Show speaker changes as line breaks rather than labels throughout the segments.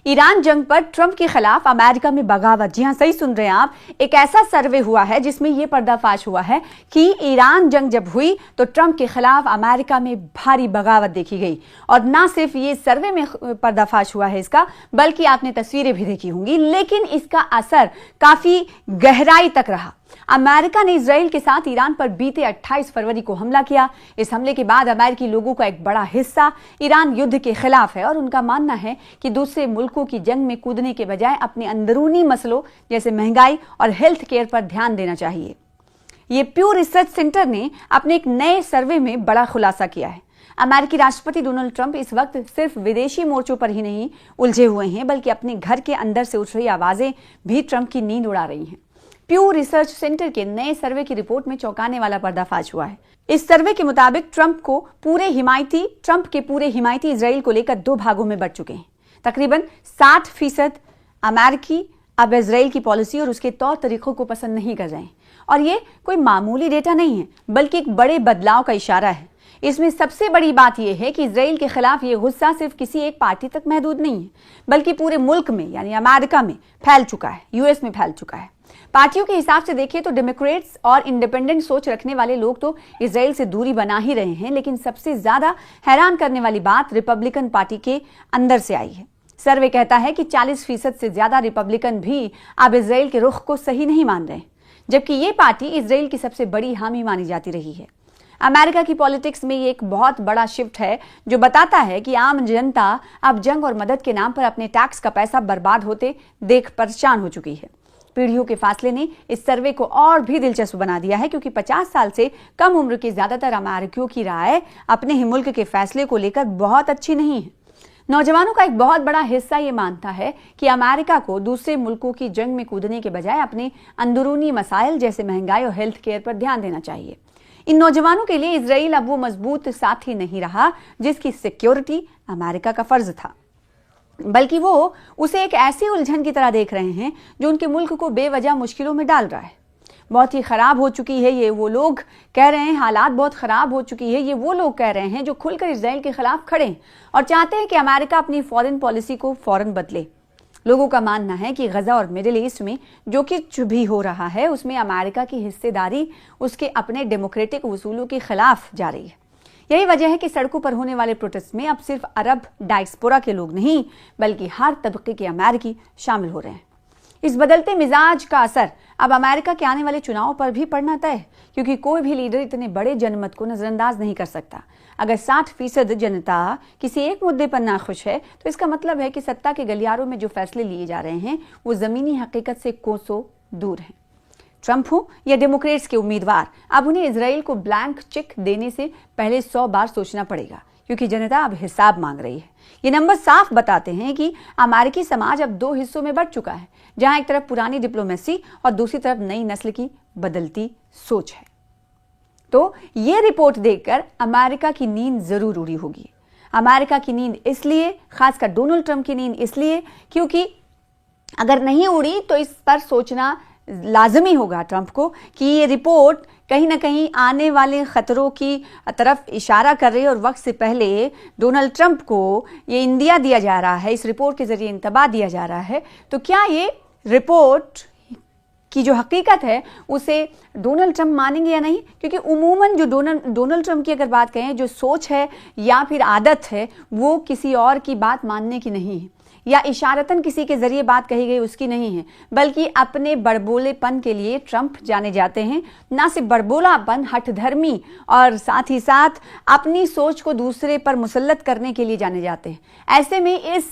Iran जंग पर Trump के खिलाफ अमेरिका में बगावत। जी हां, सही सुन रहे हैं आप। एक ऐसा सर्वे हुआ है जिसमें यह पर्दाफाश हुआ है कि ईरान जंग जब हुई तो ट्रंप के खिलाफ अमेरिका में भारी बगावत देखी गई। और ना सिर्फ ये सर्वे में पर्दाफाश हुआ है इसका, बल्कि आपने तस्वीरें भी देखी होंगी, लेकिन इसका असर काफी गहराई तक रहा। अमेरिका ने इजराइल के साथ ईरान पर बीते 28 फरवरी को हमला किया। इस हमले के बाद अमेरिकी लोगों का एक बड़ा हिस्सा ईरान युद्ध के खिलाफ है और उनका मानना है कि दूसरे मुल्कों की जंग में कूदने के बजाय अपने अंदरूनी मसलों जैसे महंगाई और हेल्थ केयर पर ध्यान देना चाहिए। ये प्यू रिसर्च सेंटर ने अपने एक नए सर्वे में बड़ा खुलासा किया है। अमेरिकी राष्ट्रपति डोनाल्ड ट्रंप इस वक्त सिर्फ विदेशी मोर्चों पर ही नहीं उलझे हुए हैं, बल्कि अपने घर के अंदर से उठ रही आवाजें भी ट्रंप की नींद उड़ा रही हैं। प्यू रिसर्च सेंटर के नए सर्वे की रिपोर्ट में चौंकाने वाला पर्दाफाश हुआ है। इस सर्वे के मुताबिक ट्रंप के पूरे हिमायती इजराइल को लेकर दो भागों में बढ़ चुके हैं। तकरीबन 60% अमेरिकी अब इजराइल की पॉलिसी और उसके तौर तरीकों को पसंद नहीं कर रहे हैं। और ये कोई मामूली डेटा नहीं है, बल्कि एक बड़े बदलाव का इशारा है। इसमें सबसे बड़ी बात यह है कि इजराइल के खिलाफ ये गुस्सा सिर्फ किसी एक पार्टी तक महदूद नहीं है, बल्कि पूरे मुल्क में यानी अमेरिका में फैल चुका है, यूएस में फैल चुका है। पार्टियों के हिसाब से देखें तो डेमोक्रेट्स और इंडिपेंडेंट सोच रखने वाले लोग तो इजराइल से दूरी बना ही रहे हैं, लेकिन सबसे ज्यादा हैरान करने वाली बात रिपब्लिकन पार्टी के अंदर से आई है। सर्वे कहता है कि 40% से ज्यादा रिपब्लिकन भी अब इजराइल के रुख को सही नहीं मान रहे, जबकि ये पार्टी इजराइल की सबसे बड़ी हामी मानी जाती रही है। अमेरिका की पॉलिटिक्स में ये एक बहुत बड़ा शिफ्ट है जो बताता है कि आम जनता अब जंग और मदद के नाम पर अपने टैक्स का पैसा बर्बाद होते देख परेशान हो चुकी है। पीढ़ियों के फासले ने इस सर्वे को और भी दिलचस्प बना दिया है, क्योंकि 50 साल से कम उम्र के ज्यादातर अमेरिकियों की राय अपने ही मुल्क के फैसले को लेकर बहुत अच्छी नहीं है। नौजवानों का एक बहुत बड़ा हिस्सा ये मानता है कि अमेरिका को दूसरे मुल्कों की जंग में कूदने के बजाय अपने अंदरूनी मसाइल जैसे महंगाई और हेल्थ केयर पर ध्यान देना चाहिए। इन नौजवानों के लिए इजराइल अब वो मजबूत साथी नहीं रहा जिसकी सिक्योरिटी अमेरिका का फर्ज था, बल्कि वो उसे एक ऐसी उलझन की तरह देख रहे हैं जो उनके मुल्क को बेवजह मुश्किलों में डाल रहा है। बहुत ही खराब हो चुकी है ये वो लोग कह रहे हैं, हालात बहुत खराब हो चुकी है ये वो लोग कह रहे हैं जो खुलकर इजराइल के खिलाफ खड़े हैं और चाहते हैं कि अमेरिका अपनी फॉरेन पॉलिसी को फौरन बदले। लोगों का मानना है कि गजा और मिडिल ईस्ट में जो कुछ भी हो रहा है उसमें अमेरिका की हिस्सेदारी उसके अपने डेमोक्रेटिक उसूलों के खिलाफ जा रही है। यही वजह है कि सड़कों पर होने वाले प्रोटेस्ट में अब सिर्फ अरब डायस्पोरा के लोग नहीं, बल्कि हर तबके के अमेरिकी शामिल हो रहे हैं। इस बदलते मिजाज का असर अब अमेरिका के आने वाले चुनाव पर भी पड़ना तय है, क्योंकि कोई भी लीडर इतने बड़े जनमत को नजरअंदाज नहीं कर सकता। अगर 60% जनता किसी एक मुद्दे पर नाखुश है तो इसका मतलब है कि सत्ता के गलियारों में जो फैसले लिए जा रहे हैं वो जमीनी हकीकत से कोसों दूर हैं। ट्रंप हो या डेमोक्रेट्स के उम्मीदवार, अब उन्हें इजराइल को ब्लैंक चेक देने से पहले 100 बार सोचना पड़ेगा, क्योंकि जनता अब हिसाब मांग रही है। ये नंबर साफ बताते हैं कि अमेरिकी समाज अब दो हिस्सों में बढ़ चुका है, जहां एक तरफ पुरानी डिप्लोमेसी और दूसरी तरफ नई नस्ल की बदलती सोच है। तो ये रिपोर्ट देखकर अमेरिका की नींद जरूर उड़ी होगी। अमेरिका की नींद इसलिए, खासकर डोनाल्ड ट्रंप की नींद इसलिए, क्योंकि अगर नहीं उड़ी तो इस पर सोचना लाजमी होगा ट्रंप को कि ये रिपोर्ट कहीं ना कहीं आने वाले खतरों की तरफ इशारा कर रही है और वक्त से पहले डोनाल्ड ट्रंप को ये इंदिया दिया जा रहा है, इस रिपोर्ट के जरिए इंतबाह दिया जा रहा है। तो क्या ये रिपोर्ट की जो हकीकत है उसे डोनाल्ड ट्रंप मानेंगे या नहीं? क्योंकि उमूमन जो डोनाल्ड ट्रंप की अगर बात करें, जो सोच है या फिर आदत है, वो किसी और की बात मानने की नहीं है या इशारतन किसी के जरिए बात कही गई उसकी नहीं है, बल्कि अपने बड़बोलेपन के लिए ट्रंप जाने जाते हैं। ना सिर्फ बड़बोलापन, हठधर्मी और साथ ही साथ अपनी सोच को दूसरे पर मुसल्लत करने के लिए जाने जाते हैं। ऐसे में इस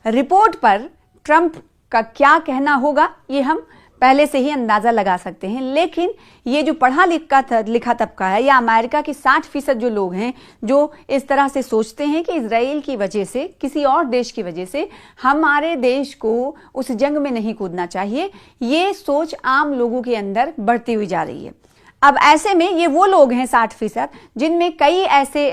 रिपोर्ट पर ट्रंप का क्या कहना होगा ये हम पहले से ही अंदाजा लगा सकते हैं। लेकिन ये जो पढ़ा लिखा तबका है या अमेरिका के 60% जो लोग हैं जो इस तरह से सोचते हैं कि इजराइल की वजह से, किसी और देश की वजह से हमारे देश को उस जंग में नहीं कूदना चाहिए, ये सोच आम लोगों के अंदर बढ़ती हुई जा रही है। अब ऐसे में ये वो लोग हैं 60% जिनमें कई ऐसे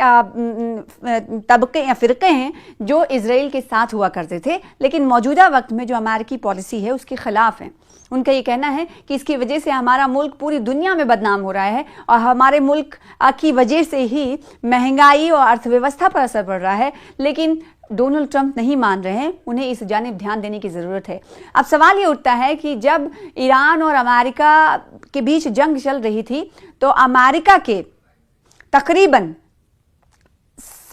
तबके या फिरके हैं जो इजराइल के साथ हुआ करते थे, लेकिन मौजूदा वक्त में जो अमेरिकी पॉलिसी है उसके खिलाफ हैं। उनका ये कहना है कि इसकी वजह से हमारा मुल्क पूरी दुनिया में बदनाम हो रहा है और हमारे मुल्क की वजह से ही महंगाई और अर्थव्यवस्था पर असर पड़ रहा है। लेकिन डोनाल्ड ट्रंप नहीं मान रहे हैं, उन्हें इस जानिब ध्यान देने की ज़रूरत है। अब सवाल ये उठता है कि जब ईरान और अमेरिका के बीच जंग चल रही थी तो अमेरिका के तकरीबन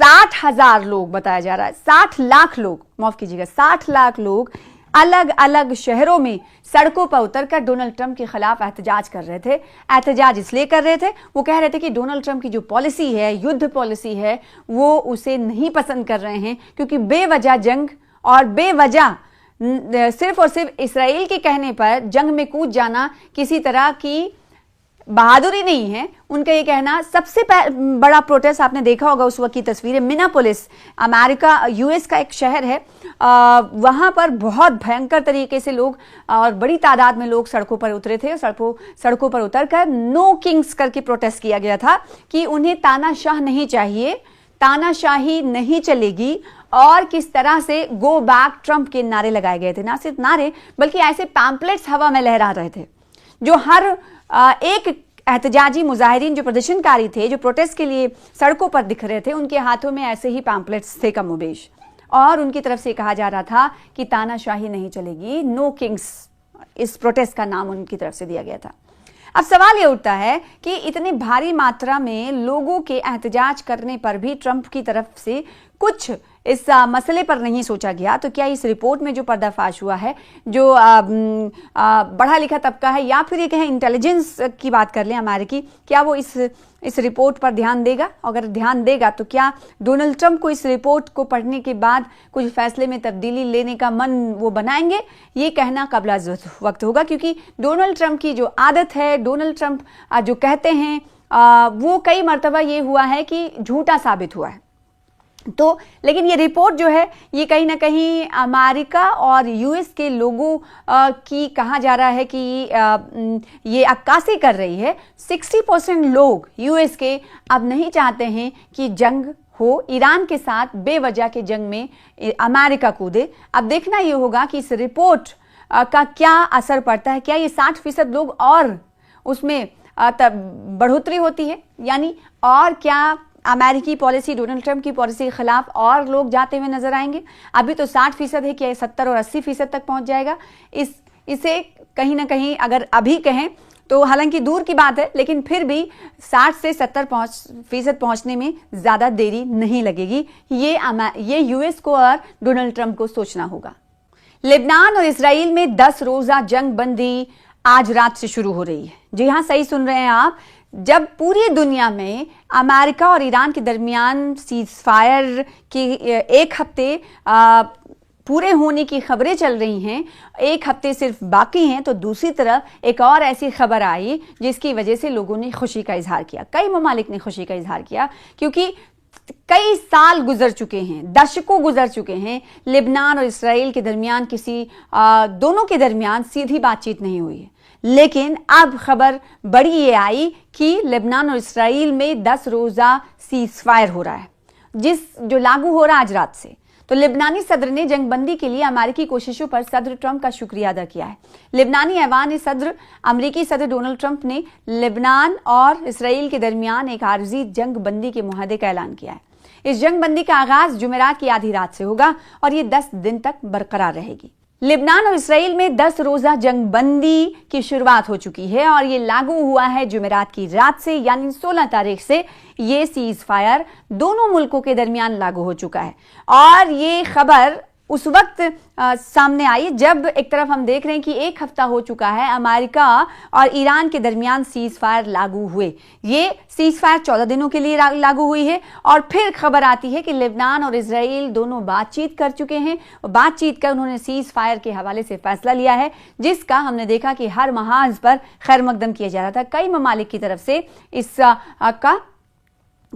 60,000 लोग, बताया जा रहा है 60 लाख लोग, माफ कीजिएगा 60 लाख लोग अलग अलग शहरों में सड़कों पर उतरकर डोनाल्ड ट्रंप के खिलाफ एहतजाज कर रहे थे। एहतजाज इसलिए कर रहे थे, वो कह रहे थे कि डोनाल्ड ट्रंप की जो पॉलिसी है, युद्ध पॉलिसी है, वो उसे नहीं पसंद कर रहे हैं, क्योंकि बेवजह जंग और बेवजह सिर्फ और सिर्फ इसराइल के कहने पर जंग में कूद जाना किसी तरह की बहादुरी नहीं है। उनका ये कहना, सबसे बड़ा प्रोटेस्ट आपने देखा होगा उस वक्त की तस्वीरें, मिनापोलिस, अमेरिका यूएस का एक शहर है, वहां पर बहुत भयंकर तरीके से लोग और बड़ी तादाद में लोग सड़कों पर उतरे थे। सड़कों पर उतरकर नो किंग्स करके प्रोटेस्ट किया गया था कि उन्हें तानाशाह नहीं चाहिए, तानाशाही नहीं चलेगी, और किस तरह से गो बैक ट्रंप के नारे लगाए गए थे। ना सिर्फ नारे बल्कि ऐसे पैम्पलेट्स हवा में लहरा रहे थे जो हर एक एहतजाजी मुजाहिरीन जो प्रदर्शनकारी थे, जो प्रोटेस्ट के लिए सड़कों पर दिख रहे थे, उनके हाथों में ऐसे ही पैम्पलेट्स थे कमोबेश, और उनकी तरफ से कहा जा रहा था कि तानाशाही नहीं चलेगी, नो किंग्स, इस प्रोटेस्ट का नाम उनकी तरफ से दिया गया था। अब सवाल ये उठता है कि इतने भारी मात्रा में लोगों के एहतजाज करने पर भी ट्रंप की तरफ से कुछ इस मसले पर नहीं सोचा गया, तो क्या इस रिपोर्ट में जो पर्दाफाश हुआ है, जो पढ़ा लिखा तबका है, या फिर ये कहें इंटेलिजेंस की बात कर लें अमेरिकी, क्या वो इस रिपोर्ट पर ध्यान देगा? अगर ध्यान देगा तो क्या डोनाल्ड ट्रंप को इस रिपोर्ट को पढ़ने के बाद कुछ फैसले में तब्दीली लेने का मन वो बनाएंगे? ये कहना कबला वक्त होगा, क्योंकि डोनाल्ड ट्रंप की जो आदत है, डोनाल्ड ट्रंप जो कहते हैं वो कई मरतबा ये हुआ है कि झूठा साबित हुआ है। तो लेकिन ये रिपोर्ट जो है ये कहीं ना कहीं अमेरिका और यूएस के लोगों की, कहा जा रहा है कि ये अक्कासी कर रही है। 60% लोग यूएस के अब नहीं चाहते हैं कि जंग हो, ईरान के साथ बेवजह के जंग में अमेरिका कूदे। अब देखना ये होगा कि इस रिपोर्ट का क्या असर पड़ता है, क्या ये 60% लोग और उसमें बढ़ोतरी होती है, यानी और क्या अमेरिकी पॉलिसी, डोनाल्ड ट्रंप की पॉलिसी के खिलाफ और लोग जाते हुए नजर आएंगे? अभी तो 60% है, क्या 70 और 80% तक पहुंच जाएगा? इसे कहीं ना कहीं अगर अभी कहें तो हालांकि दूर की बात है, लेकिन फिर भी 60 से 70% पहुंचने में ज्यादा देरी नहीं लगेगी। ये यूएस को और डोनाल्ड ट्रंप को सोचना होगा। लेबनान और इसराइल में 10 रोजा जंग बंदी आज रात से शुरू हो रही है। जी हाँ, सही सुन रहे हैं आप। जब पूरी दुनिया में अमेरिका और ईरान के दरमियान सीज फायर की एक हफ्ते पूरे होने की खबरें चल रही हैं, एक हफ्ते सिर्फ बाकी हैं, तो दूसरी तरफ एक और ऐसी खबर आई जिसकी वजह से लोगों ने खुशी का इजहार किया। कई ममालिक ने खुशी का इजहार किया, क्योंकि कई साल गुजर चुके हैं, दशकों गुजर चुके हैं, लेबनान और इसराइल के दरमियान दोनों के दरमियान सीधी बातचीत नहीं हुई है। लेकिन अब खबर बड़ी ये आई कि लेबनान और इसराइल में 10 रोजा सीज फायर हो रहा है, जो लागू हो रहा है आज रात से। तो लेबनानी सदर ने जंगबंदी के लिए अमेरिकी कोशिशों पर सदर ट्रंप का शुक्रिया अदा किया है। लेबनानी ऐवान सदर अमेरिकी सदर डोनाल्ड ट्रंप ने लेबनान और इसराइल के दरमियान एक आर्जी जंगबंदी के मुआहदे का ऐलान किया है। इस जंगबंदी का आगाज जुमेरात की आधी रात से होगा और ये 10 दिन तक बरकरार रहेगी। लेबनान और इसराइल में 10 रोजा जंगबंदी की शुरुआत हो चुकी है और ये लागू हुआ है जुमेरात की रात से, यानी 16 तारीख से ये सीज फायर दोनों मुल्कों के दरमियान लागू हो चुका है। और ये खबर उस वक्त सामने आई जब एक तरफ हम देख रहे हैं कि एक हफ्ता हो चुका है अमेरिका और ईरान के दरमियान सीज फायर लागू हुए। ये सीज फायर 14 दिनों के लिए लागू हुई है और फिर खबर आती है कि लेबनान और इसराइल दोनों बातचीत कर चुके हैं। बातचीत कर उन्होंने सीज फायर के हवाले से फैसला लिया है, जिसका हमने देखा कि हर महाज पर खैर मकदम किया जा रहा था। कई ममालिक की तरफ से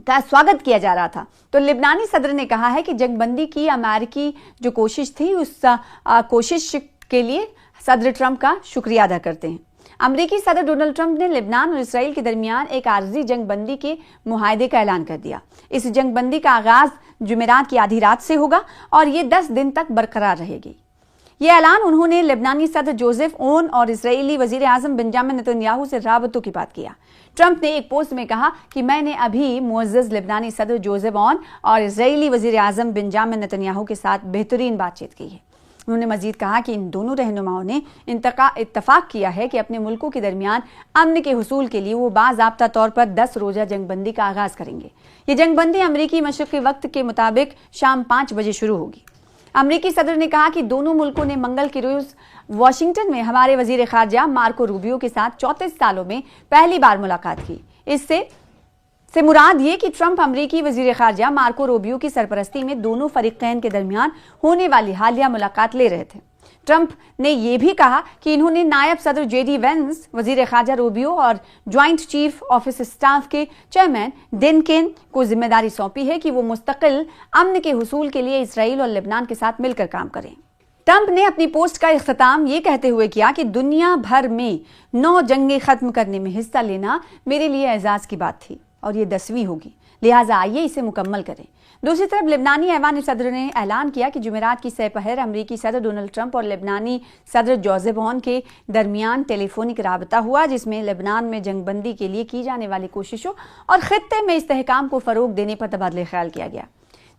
का स्वागत किया जा रहा था। तो लेबनानी सदर ने कहा है कि जंगबंदी की अमेरिकी जो कोशिश थी उस कोशिश के लिए सदर ट्रंप का शुक्रिया अदा करते हैं। अमेरिकी सदर डोनाल्ड ट्रंप ने लेबनान और इसराइल के दरमियान एक आर्जी जंगबंदी के मुआहदे का ऐलान कर दिया। इस जंगबंदी का आगाज जुमेरात की आधी रात से होगा और ये 10 दिन तक बरकरार रहेगी। ये ऐलान उन्होंने लेबनानी सदर जोसेफ ओन और इजरायली वजीर आजम बेंजामिन नेतन्याहू से राबतों की बात किया। ट्रंप ने एक पोस्ट में कहा कि मैंने अभी मुअज़्ज़ज़ लेबनानी सदर जोसेफ ओन और इजरायली वजीर आजम बेंजामिन नेतन्याहू के साथ बेहतरीन बातचीत की है। उन्होंने मजीद कहा कि इन दोनों रहनुमाओं ने इत्तफाक किया है कि अपने मुल्कों के दरमियान अमन के हुसूल के लिए वो बाज़ाब्ता तौर पर 10 रोज़ा जंगबंदी का आगाज करेंगे। ये जंगबंदी अमरीकी मशरिक़ी वक्त के मुताबिक शाम 5 बजे शुरू होगी। अमरीकी सदर ने कहा कि दोनों मुल्कों ने मंगल के रोज वाशिंगटन में हमारे वजीर खारजा मार्को रूबियो के साथ 34 सालों में पहली बार मुलाकात की। इससे मुराद ये कि ट्रंप अमरीकी वजीर खारजा मार्को रूबियो की सरपरस्ती में दोनों फरीकैन के दरमियान होने वाली हालिया मुलाकात ले रहे थे। ट्रंप ने यह भी कहा कि इन्होंने नायब सदर जेडी वेंस, वजीर खारजा रूबियो और ज्वाइंट चीफ ऑफिस स्टाफ के चेयरमैन डिनकेन को जिम्मेदारी सौंपी है कि वो मुस्तकिल अमन के हुसूल के लिए इसराइल और लेबनान के साथ मिलकर काम करें। ट्रंप ने अपनी पोस्ट का इख्तिताम ये कहते हुए किया कि दुनिया भर में 9 जंगें खत्म करने में हिस्सा लेना मेरे लिए एजाज की बात थी और ये 10वीं होगी, लिहाजा आइए इसे मुकम्मल करें। दूसरी तरफ लेबनानी ऐवान सदर ने ऐलान किया कि जुमेरात की सपहर अमरीकी सदर डोनाल्ड ट्रंप और लेबनानी सदर जोसेफ ओन के दरमियान टेलीफोनिक राबता हुआ, जिसमें लेबनान में जंगबंदी के लिए की जाने वाली कोशिशों और खित्ते में इस्तेहकाम को फरोग देने पर तबादले ख्याल किया गया।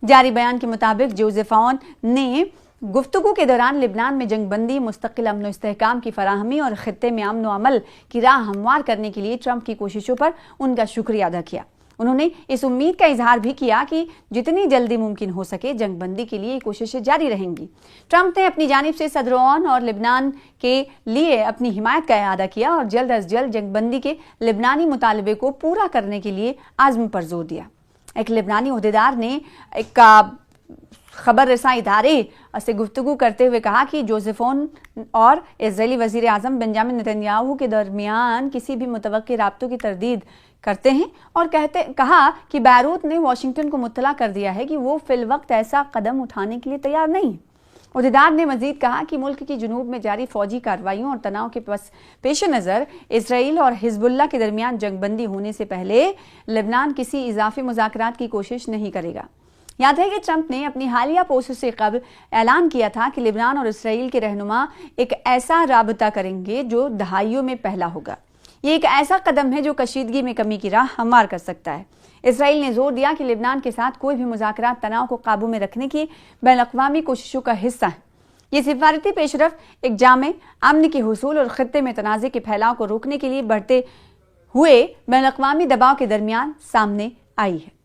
जारी बयान के मुताबिक जोसेफ ओन ने गुफ्तगू के दौरान लेबनान में जंगबंदी, मुस्तकिल अमन इस्तेहकाम की फराहमी और खित्ते में अमन अमल की राह हमवार करने के लिए ट्रंप की कोशिशों पर उनका शुक्रिया अदा किया। उन्होंने इस उम्मीद का इजहार भी किया कि जितनी जल्दी मुमकिन हो सके जंगबंदी के लिए कोशिशें जारी रहेंगी। ट्रंप ने अपनी जानिब से सदर ओन और लेबनान के लिए अपनी हिमायत का इआदा किया और जल्द अज जल्द जंगबंदी के लेबनानी मुतालबे को पूरा करने के लिए आज़म पर जोर दिया। एक लेबनानी ओहदेदार ने एक खबर रसा इदारे से गुफ्तगू करते हुए कहा कि जोसेफ ओन और इजरायली वजीर आजम बेंजामिन नेतन्याहू के दरमियान किसी भी मुतवक्किल राब्तों की तरदीद करते हैं और कहा कि बैरूत ने वाशिंगटन को मुत्तला कर दिया है कि वो फिल वक्त ऐसा कदम उठाने के लिए तैयार नहीं। ओहदेदार ने मजीद कहा कि मुल्क की जुनूब में जारी फौजी कार्रवाइयों और तनाव के पेश नज़र इसराइल और हिजबुल्लाह के दरमियान जंगबंदी होने से पहले लेबनान किसी इजाफी मुज़ाकरात की कोशिश नहीं करेगा। याद है कि ट्रंप ने अपनी हालिया पोस्ट से कबल ऐलान किया था कि लेबनान और इसराइल के रहनुमा एक ऐसा राबता करेंगे जो दहाइयों में पहला होगा। ये एक ऐसा कदम है जो कशीदगी में कमी की राह हमवार कर सकता है। इसराइल ने जोर दिया कि लेबनान के साथ कोई भी मुज़ाकरात तनाव को काबू में रखने की बैनुल-अक़वामी कोशिशों का हिस्सा है। ये सिफारती पेशरफ एक जामे अमन के हुसूल और खित्ते में तनाज़े के फैलाव को रोकने के लिए बढ़ते हुए बैनुल-अक़वामी दबाव के दरमियान सामने आई है।